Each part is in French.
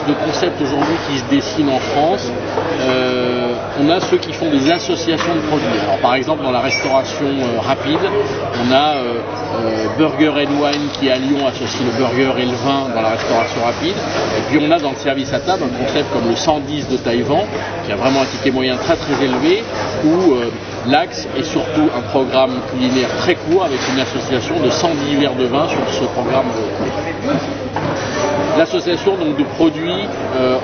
de concepts aujourd'hui qui se dessinent en France. On a ceux qui font des associations de produits. Alors, par exemple, dans la restauration rapide, on a Burger and Wine qui à Lyon associe le burger et le vin dans la restauration rapide. Et puis on a dans le service à table un concept comme le 110 de Taïwan, qui a vraiment un ticket moyen très très élevé, où l'axe est surtout un programme culinaire très court avec une association de 110 verres de vin sur ce programme. L'association donc de produits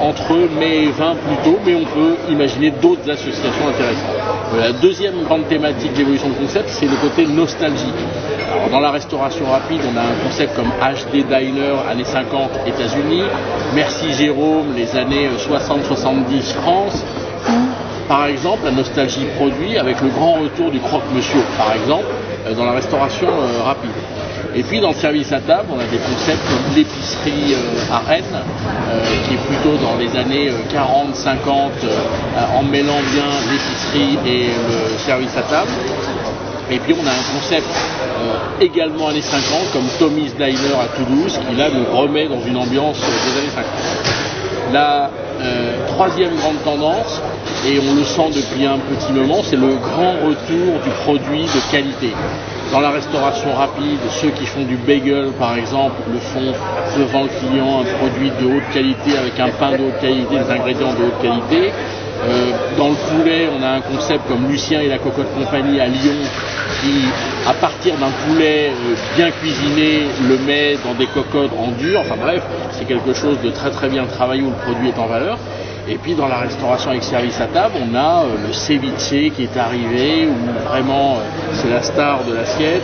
entre mets et vin plutôt, mais on peut imaginer d'autres associations intéressantes. La deuxième grande thématique d'évolution de concept, c'est le côté nostalgique. Alors, dans la restauration rapide, on a un concept comme HD Diner, années 50 États-Unis, Merci Jérôme, les années 60-70 France, ou par exemple la nostalgie produit avec le grand retour du croque-monsieur, par exemple, dans la restauration rapide. Et puis dans le service à table, on a des concepts comme l'épicerie à Rennes, qui est plutôt dans les années 40-50, en mêlant bien l'épicerie et le service à table. Et puis on a un concept également années 50, comme Tommy's Diner à Toulouse, qui là nous remet dans une ambiance des années 50. La troisième grande tendance, et on le sent depuis un petit moment, c'est le grand retour du produit de qualité. Dans la restauration rapide, ceux qui font du bagel par exemple le font devant le client, un produit de haute qualité avec un pain de haute qualité, des ingrédients de haute qualité. Dans le poulet, on a un concept comme Lucien et la Cocotte Compagnie à Lyon qui, à partir d'un poulet bien cuisiné, le met dans des cocottes en dur. Enfin bref, c'est quelque chose de très très bien travaillé où le produit est en valeur. Et puis dans la restauration avec service à table, on a le ceviche qui est arrivé, où vraiment c'est la star de l'assiette.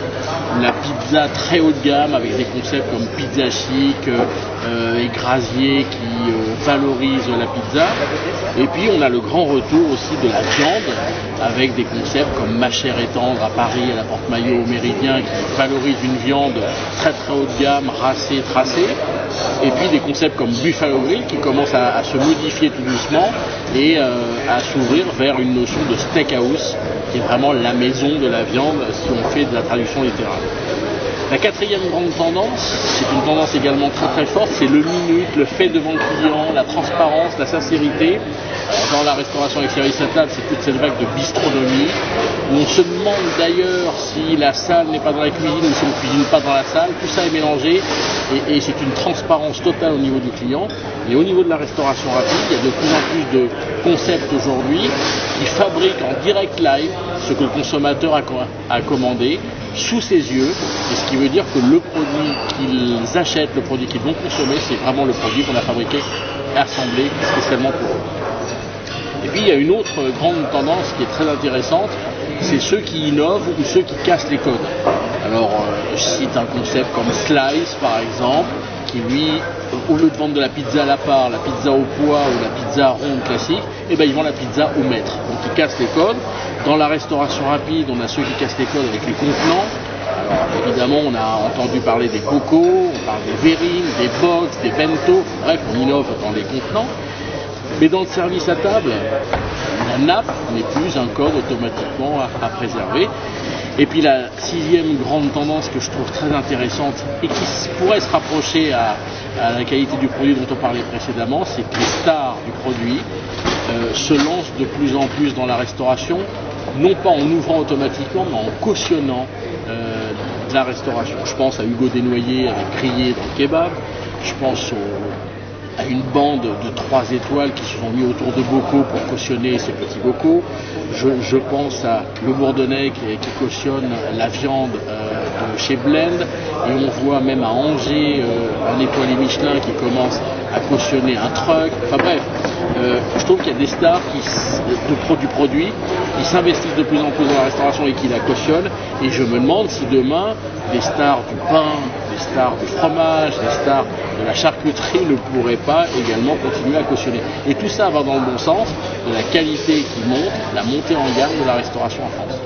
La pizza très haut de gamme avec des concepts comme pizza chic et Grazier qui valorisent la pizza. Et puis on a le grand retour aussi de la viande avec des concepts comme Ma Chère et Tendre à Paris, à la Porte-Maillot, au Méridien, qui valorise une viande très très haut de gamme, racée, tracée. Et puis des concepts comme Buffalo Grill qui commencent à se modifier tout doucement et à s'ouvrir vers une notion de steakhouse qui est vraiment la maison de la viande si on fait de la traduction littérale. La quatrième grande tendance, c'est une tendance également très très forte, c'est le minute, le fait devant le client, la transparence, la sincérité. Dans la restauration avec service à table, c'est toute cette vague de bistronomie, où on se demande d'ailleurs si la salle n'est pas dans la cuisine ou si on ne cuisine pas dans la salle. Tout ça est mélangé et c'est une transparence totale au niveau du client. Et au niveau de la restauration rapide, il y a de plus en plus de concepts aujourd'hui qui fabriquent en direct live ce que le consommateur a commandé sous ses yeux, et ce qui veut dire que le produit qu'ils achètent, le produit qu'ils vont consommer, c'est vraiment le produit qu'on a fabriqué et assemblé spécialement pour eux. Et puis il y a une autre grande tendance qui est très intéressante, c'est ceux qui innovent ou ceux qui cassent les codes. Alors je cite un concept comme Slice par exemple, qui lui, au lieu de vendre de la pizza à la part, la pizza au pois ou la pizza ronde classique, eh ben, ils vendent la pizza au mètre. Donc ils cassent les codes. Dans la restauration rapide, on a ceux qui cassent les codes avec les contenants. Alors évidemment, on a entendu parler des cocos, on parle des verrines, des box, des bento, bref, on innove dans les contenants. Mais dans le service à table, la nappe n'est plus un code automatiquement à préserver. Et puis la sixième grande tendance que je trouve très intéressante et qui pourrait se rapprocher à la qualité du produit dont on parlait précédemment, c'est que les stars du produit se lancent de plus en plus dans la restauration, non pas en ouvrant automatiquement, mais en cautionnant de la restauration. Je pense à Hugo Desnoyers avec Crier dans le kebab, je pense à une bande de 3 étoiles qui se sont mis autour de bocaux pour cautionner ces petits bocaux. Je pense à Le Bourdonnais qui cautionne la viande chez Blend, et on voit même à Angers un étoilé Michelin qui commence à cautionner un truck. Enfin bref, je trouve qu'il y a des stars du produit qui s'investissent de plus en plus dans la restauration et qui la cautionnent, et je me demande si demain des stars du pain, des stars du fromage, des stars de la charcuterie ne pourraient pas également continuer à cautionner. Et tout ça va dans le bon sens de la qualité qui monte, la montée en gamme de la restauration en France.